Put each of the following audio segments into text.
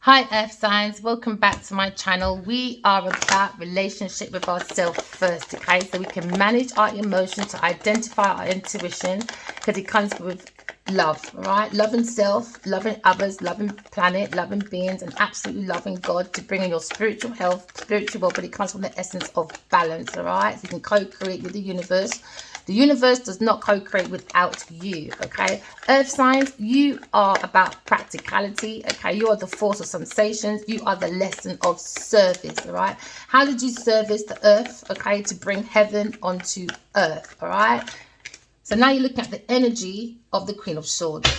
Hi Earth signs, welcome back to my channel. We are about relationship with ourselves first, okay? So we can manage our emotions, to identify our intuition, because it comes with love, right? Loving self, loving others, loving planet, loving beings, and absolutely loving God to bring in your spiritual health, spiritual, but it comes from the essence of balance, all right? So you can co-create with the universe. The universe does not co-create without you, okay? Earth signs, you are about practicality, okay? You are the force of sensations. You are the lesson of service, all right? How did you service the earth, okay, to bring heaven onto earth, all right? So now you're looking at the energy of the Queen of Swords.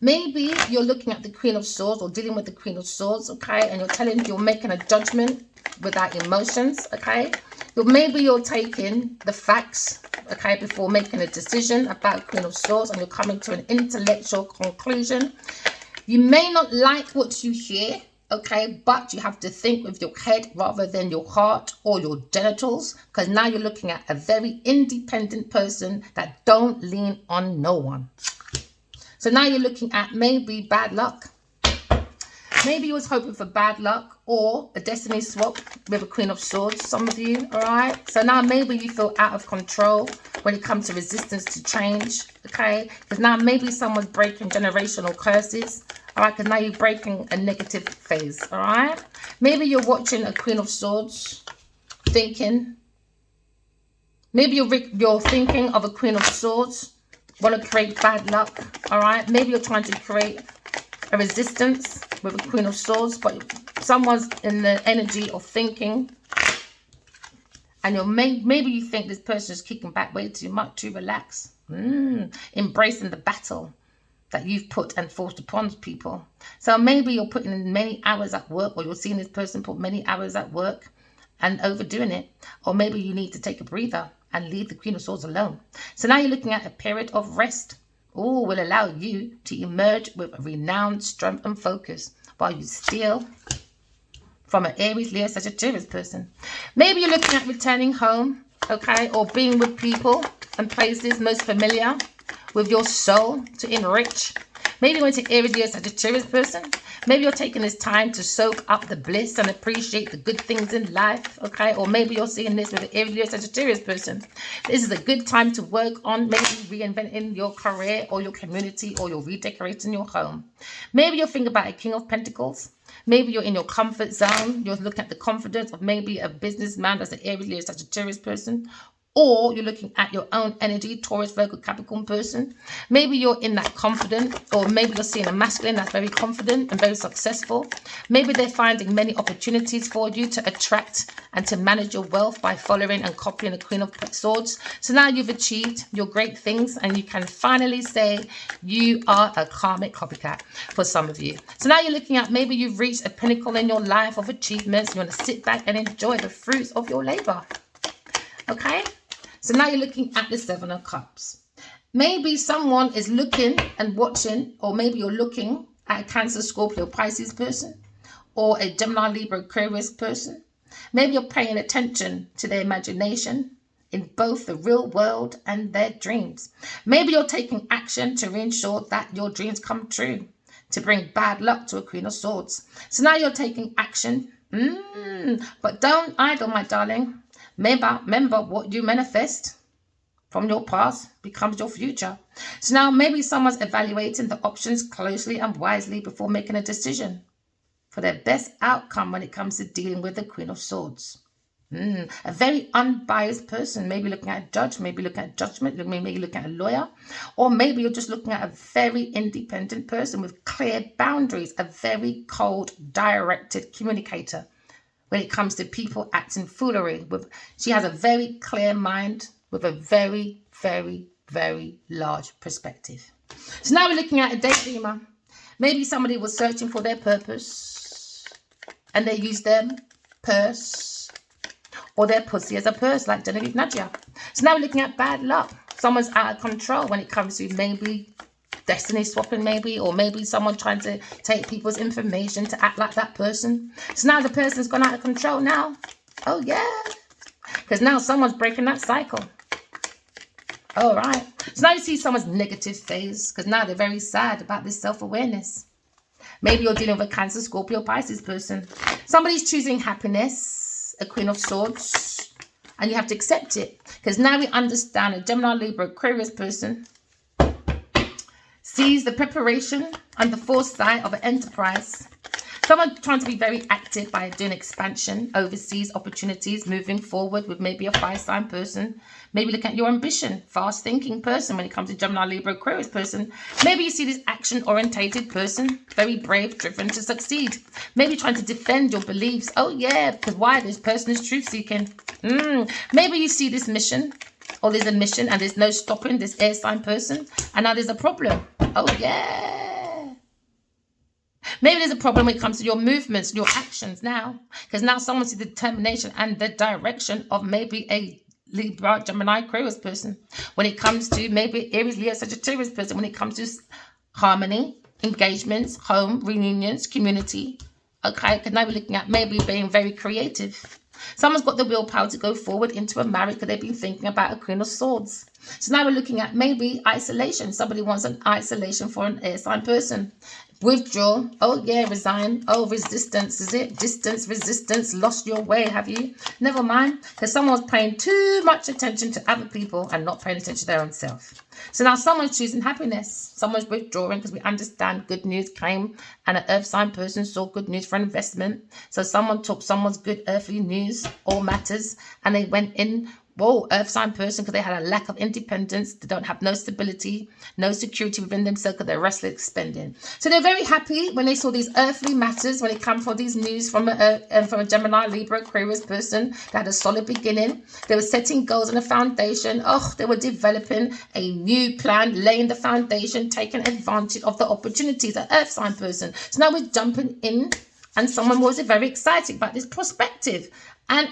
Maybe you're looking at the Queen of Swords or dealing with the Queen of Swords, okay? And you're making a judgment without emotions, okay? Maybe you're taking the facts, okay, before making a decision about Queen of Swords, and you're coming to an intellectual conclusion. You may not like what you hear, okay, but you have to think with your head rather than your heart or your genitals, because now you're looking at a very independent person that don't lean on no one. So now you're looking at maybe bad luck. Maybe you was hoping for bad luck or a destiny swap with a Queen of Swords, some of you, all right? So now maybe you feel out of control when it comes to resistance to change, okay? Because now maybe someone's breaking generational curses, all right? Because now you're breaking a negative phase, all right? Maybe you're watching a Queen of Swords thinking. Maybe you're thinking of a Queen of Swords, want to create bad luck, all right? Maybe you're trying to create a resistance with a Queen of Swords, but someone's in the energy of thinking, and maybe you think this person is kicking back way too much, too relaxed, embracing the battle that you've put and forced upon people. So maybe you're putting in many hours at work, or you're seeing this person put many hours at work and overdoing it, or maybe you need to take a breather and leave the Queen of Swords alone. So now you're looking at a period of rest. Will allow you to emerge with a renowned strength and focus while you steal from an Aries, Leo, Sagittarius person. Maybe you're looking at returning home, okay, or being with people and places most familiar with your soul to enrich. Maybe you went to Aries, Leo, Sagittarius person. Maybe you're taking this time to soak up the bliss and appreciate the good things in life, okay? Or maybe you're seeing this with an Aries, Leo, Sagittarius person. This is a good time to work on maybe reinventing your career or your community, or you're redecorating your home. Maybe you're thinking about a King of Pentacles. Maybe you're in your comfort zone. You're looking at the confidence of maybe a businessman that's an Aries, Leo, Sagittarius person. Or you're looking at your own energy, Taurus, Virgo, Capricorn person. Maybe you're in that confident, or maybe you're seeing a masculine that's very confident and very successful. Maybe they're finding many opportunities for you to attract and to manage your wealth by following and copying the Queen of Swords. So now you've achieved your great things, and you can finally say you are a karmic copycat for some of you. So now you're looking at maybe you've reached a pinnacle in your life of achievements. You want to sit back and enjoy the fruits of your labor. Okay? So now you're looking at the Seven of Cups. Maybe someone is looking and watching, or maybe you're looking at a Cancer, Scorpio, Pisces person, or a Gemini, Libra, Aquarius person. Maybe you're paying attention to their imagination in both the real world and their dreams. Maybe you're taking action to ensure that your dreams come true, to bring bad luck to a Queen of Swords. So now you're taking action. But don't idle, my darling. Remember what you manifest from your past becomes your future. So now maybe someone's evaluating the options closely and wisely before making a decision for their best outcome when it comes to dealing with the Queen of Swords. A very unbiased person, maybe looking at a judge, maybe looking at judgment, maybe looking at a lawyer, or maybe you're just looking at a very independent person with clear boundaries, a very cold, directed communicator. When it comes to people acting foolery, she has a very clear mind with a very, very, very large perspective. So now we're looking at a daydreamer. Maybe somebody was searching for their purpose and they used their purse or their pussy as a purse, like Genevieve Nadia. So now we're looking at bad luck. Someone's out of control when it comes to maybe destiny swapping, maybe, or maybe someone trying to take people's information to act like that person. So now the person's gone out of control now. Oh yeah, because now someone's breaking that cycle. All right, so now you see someone's negative phase, because now they're very sad about this self-awareness. Maybe you're dealing with a Cancer, Scorpio, Pisces person. Somebody's choosing happiness, a Queen of Swords, and you have to accept it. Because now we understand a Gemini, Libra, Aquarius person sees the preparation and the foresight of an enterprise. Someone trying to be very active by doing expansion, overseas opportunities, moving forward with maybe a fire sign person. Maybe look at your ambition, fast thinking person when it comes to Gemini, Libra, Aquarius person. Maybe you see this action orientated person, very brave, driven to succeed. Maybe trying to defend your beliefs. Oh yeah, because why? This person is truth seeking. Maybe you see this mission, or there's a mission and there's no stopping this air sign person, and now there's a problem. Oh yeah. Maybe there's a problem when it comes to your movements, your actions now. Because now someone sees the determination and the direction of maybe a Libra, Gemini, Aquarius person. When it comes to maybe Aries, Leo, Sagittarius person. When it comes to harmony, engagements, home, reunions, community. Okay, because now we're looking at maybe being very creative. Someone's got the willpower to go forward into a marriage because they've been thinking about a Queen of Swords. So now we're looking at maybe isolation. Somebody wants an isolation for an air sign person. Withdraw. Oh yeah, resign. Oh, resistance. Is it? Distance, resistance. Lost your way, have you? Never mind. Because someone's paying too much attention to other people and not paying attention to their own self. So now someone's choosing happiness. Someone's withdrawing because we understand good news came and an earth sign person saw good news for an investment. So someone took someone's good earthly news, all matters, and they went in. Whoa, earth sign person, because they had a lack of independence. They don't have no stability, no security within themselves because they're restless spending. So they're very happy when they saw these earthly matters, when it comes for these news from a Gemini, Libra, Aquarius person that had a solid beginning. They were setting goals and a foundation. Oh, they were developing a new plan, laying the foundation, taking advantage of the opportunities, an earth sign person. So now we're jumping in, and someone was very excited about this perspective. And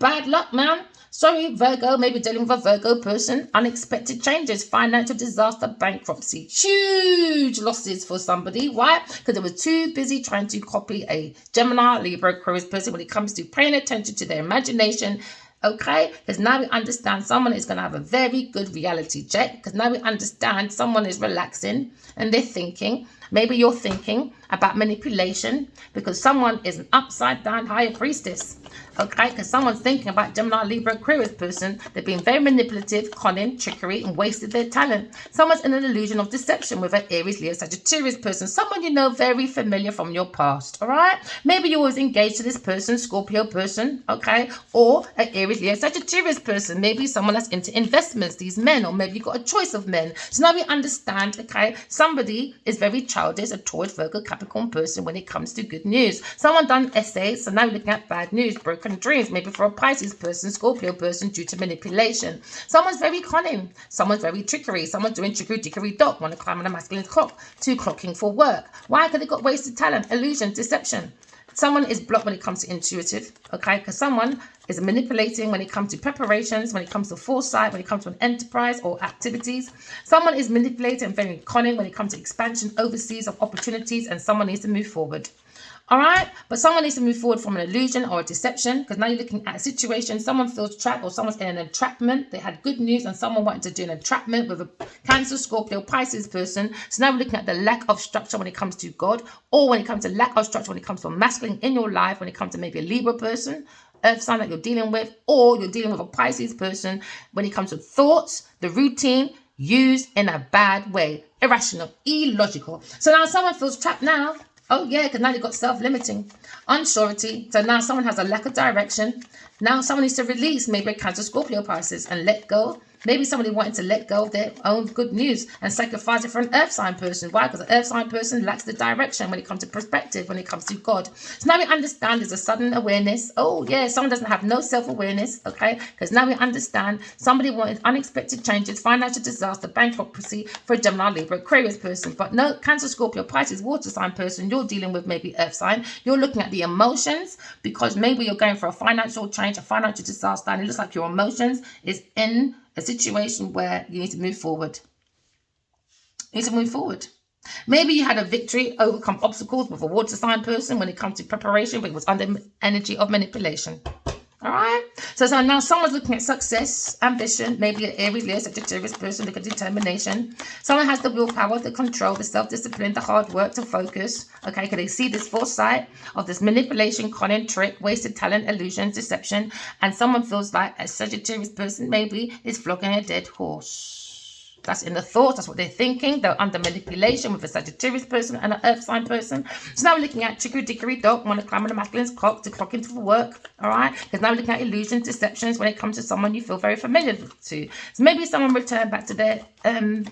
bad luck, man. Sorry, Virgo, maybe dealing with a Virgo person. Unexpected changes, financial disaster, bankruptcy. Huge losses for somebody. Why? Because they were too busy trying to copy a Gemini, Libra, Aquarius person when it comes to paying attention to their imagination. Okay, because now we understand someone is going to have a very good reality check. Because now we understand someone is relaxing and they're thinking. Maybe you're thinking about manipulation because someone is an upside down higher priestess. Okay, because someone's thinking about Gemini, Libra, Aquarius person. They've been very manipulative, conning, trickery, and wasted their talent. Someone's in an illusion of deception with an Aries, Leo, Sagittarius person. Someone you know very familiar from your past. All right, maybe you was engaged to this person, Scorpio person. Okay, or an Aries, Leo, Sagittarius person. Maybe someone that's into investments. These men, or maybe you got a choice of men. So now we understand. Okay, somebody is very childish, a Taurus, Virgo, Capricorn person when it comes to good news. Someone done essays, so now we're looking at bad news, broken dreams, maybe for a Pisces person, Scorpio person, due to manipulation. Someone's very cunning, someone's very trickery, someone's doing trickery dock, want to climb on a masculine clock, too clocking for work. Why? Because they got wasted talent, illusion, deception. Someone is blocked when it comes to intuitive, okay? Because someone is manipulating when it comes to preparations, when it comes to foresight, when it comes to an enterprise or activities. Someone is manipulating and very cunning when it comes to expansion overseas of opportunities, and someone needs to move forward. All right, but someone needs to move forward from an illusion or a deception, because now you're looking at a situation, someone feels trapped or someone's in an entrapment. They had good news and someone wanted to do an entrapment with a Cancer, Scorpio, Pisces person. So now we're looking at the lack of structure when it comes to God, or when it comes to lack of structure when it comes to masculine in your life, when it comes to maybe a Libra person, earth sign that you're dealing with, or you're dealing with a Pisces person when it comes to thoughts, the routine, used in a bad way, irrational, illogical. So now someone feels trapped now. Oh, yeah, because now they've got self-limiting, unsurety. So now someone has a lack of direction. Now someone needs to release maybe a Cancer, Scorpio, Pisces and let go. Maybe somebody wanted to let go of their own good news and sacrifice it for an earth sign person. Why? Because an earth sign person lacks the direction when it comes to perspective, when it comes to God. So now we understand there's a sudden awareness. Oh, yeah, someone doesn't have no self-awareness, okay? Because now we understand somebody wanted unexpected changes, financial disaster, bankruptcy for a Gemini, Libra, Aquarius person. But no, Cancer, Scorpio, Pisces, water sign person, you're dealing with maybe earth sign. You're looking at the emotions because maybe you're going for a financial change, a financial disaster, and it looks like your emotions is in a situation where you need to move forward. You need to move forward. Maybe you had a victory, overcome obstacles with a water sign person when it comes to preparation, but it was under energy of manipulation. All All right. So now someone's looking at success, ambition, maybe an Aries, Leo, Sagittarius person, look at determination. Someone has the willpower, the control, the self-discipline, the hard work to focus. Okay, can they see this foresight of this manipulation, conning, trick, wasted talent, illusion, deception? And someone feels like a Sagittarius person maybe is flogging a dead horse. That's in the thoughts. That's what they're thinking. They're under manipulation with a Sagittarius person and an Earth sign person. So now we're looking at trickery, dickery, dog, want to climb on the masculine's cock to clock into work. All right. Because now we're looking at illusions, deceptions when it comes to someone you feel very familiar to. So maybe someone returned back to their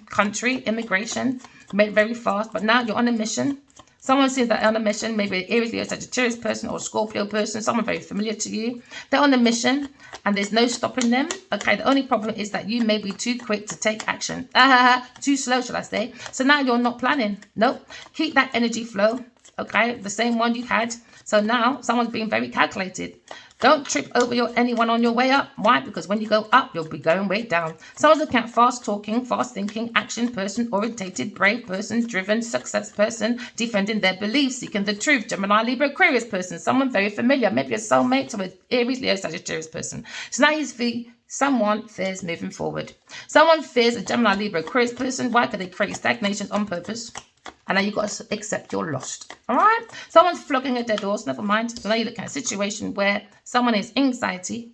country, immigration, made very fast. But now you're on a mission. Someone seems that on a mission, maybe an Aries, Leo, Sagittarius person or a Scorpio person, someone very familiar to you. They're on a mission and there's no stopping them. Okay, the only problem is that you may be too quick to take action. Too slow, shall I say. So now you're not planning. Nope. Keep that energy flow. Okay, the same one you had. So now someone's being very calculated. Don't trip over anyone on your way up. Why? Because when you go up, you'll be going way down. Someone's looking at fast talking, fast thinking, action person, orientated, brave person, driven, success person, defending their beliefs, seeking the truth. Gemini, Libra, Aquarius person, someone very familiar, maybe a soulmate to an Aries, Leo, Sagittarius person. So now you see someone fears moving forward. Someone fears a Gemini, Libra, Aquarius person. Why? Because they create stagnation on purpose. And now you've got to accept you're lost. All right? Someone's flogging a dead horse. Never mind. So now you're looking at a situation where someone is anxiety.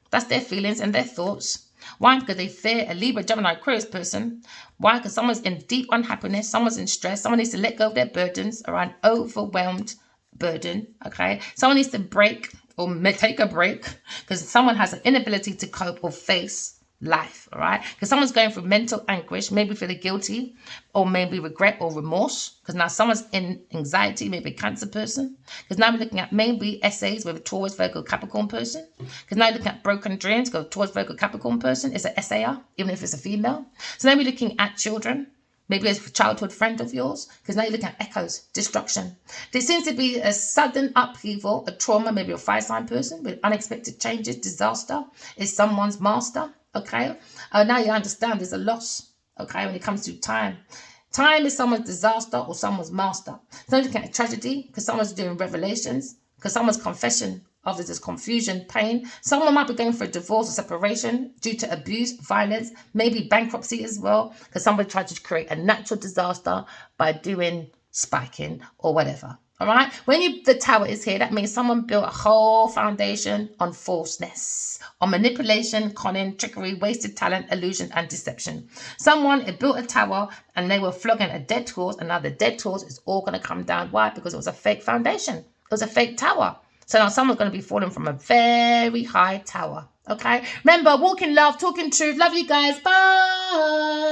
That's their feelings and their thoughts. Why? Because they fear a Libra, Gemini, Aquarius person. Why? Because someone's in deep unhappiness. Someone's in stress. Someone needs to let go of their burdens or an overwhelmed burden. Okay? Someone needs to break or take a break because someone has an inability to cope or face life, all right? Because someone's going through mental anguish, maybe feeling guilty or maybe regret or remorse because now someone's in anxiety, maybe a Cancer person. Because now we're looking at maybe essays with a Taurus, Virgo, Capricorn person. Because now we're looking at broken dreams, because Taurus, Virgo, Capricorn person is an essayer, even if it's a female. So now we're looking at children. Maybe a childhood friend of yours, because now you're looking at echoes, destruction. There seems to be a sudden upheaval, a trauma, maybe a fire sign person with unexpected changes, disaster is someone's master, okay? Now you understand there's a loss, okay, when it comes to time. Time is someone's disaster or someone's master. So you're looking at tragedy, because someone's doing revelations, because someone's confession. Others is confusion, pain. Someone might be going for a divorce or separation due to abuse, violence, maybe bankruptcy as well, because somebody tried to create a natural disaster by doing spiking or whatever. All right. When the tower is here, that means someone built a whole foundation on falseness, on manipulation, conning, trickery, wasted talent, illusion, and deception. Someone built a tower and they were flogging a dead horse, and now the dead horse is all going to come down. Why? Because it was a fake foundation. It was a fake tower. So now someone's going to be falling from a very high tower. Okay? Remember, walk in love, talk in truth. Love you guys. Bye.